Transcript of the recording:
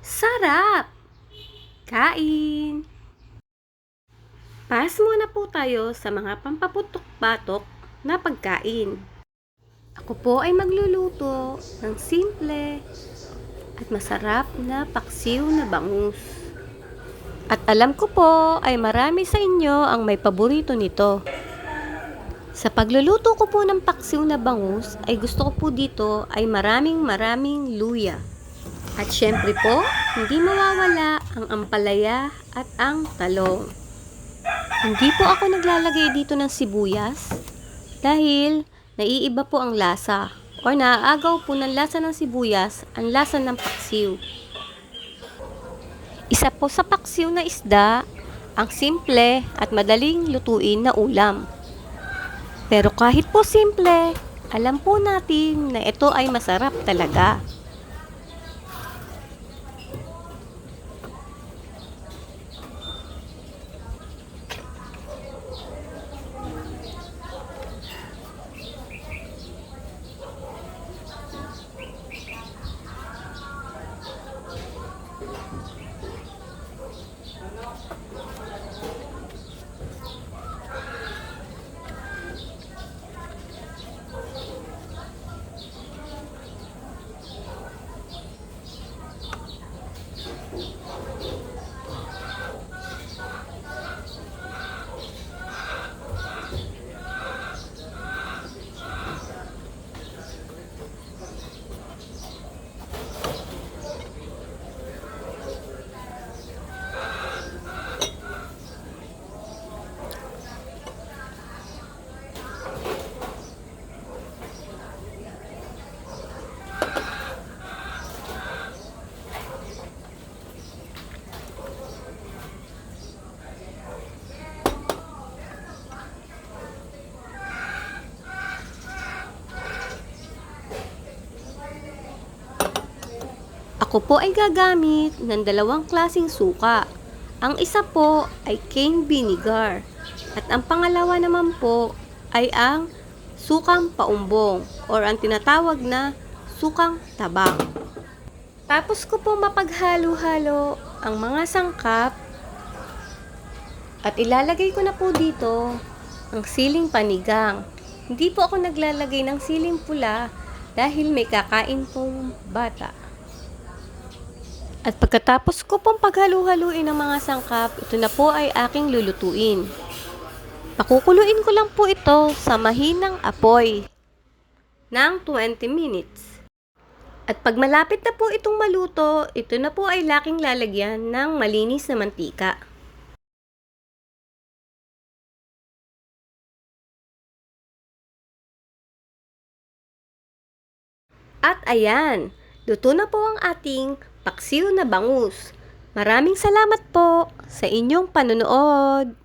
Sarap! Kain! Pass muna po tayo sa mga pampaputok-batok na pagkain. Ako po ay magluluto ng simple at masarap na paksiw na bangus. At alam ko po ay marami sa inyo ang may paborito nito. Sa pagluluto ko po ng paksiw na bangus ay gusto ko po dito ay maraming luya. At syempre po, hindi mawawala ang ampalaya at ang talong. Hindi po ako naglalagay dito ng sibuyas dahil naiiba po ang lasa o naaagaw po ng lasa ng sibuyas ang lasa ng paksiw. Isa po sa paksiw na isda ang simple at madaling lutuin na ulam. Pero kahit po simple, alam po natin na ito ay masarap talaga. Ako po ay gagamit ng dalawang klaseng suka. Ang isa po ay cane vinegar at ang pangalawa naman po ay ang sukang paumbong or ang tinatawag na sukang tabang. Tapos ko po mapaghalo-halo ang mga sangkap at ilalagay ko na po dito ang siling panigang. Hindi po ako naglalagay ng siling pula dahil may kakain pong bata. At pagkatapos ko pong paghalo-haluin ang mga sangkap, ito na po ay aking lulutuin. Pakukuluin ko lang po ito sa mahinang apoy ng 20 minutes. At pag malapit na po itong maluto, ito na po ay laking lalagyan ng malinis na mantika. At ayan, luto na po ang ating paksiw na bangus. Maraming salamat po sa inyong panonood.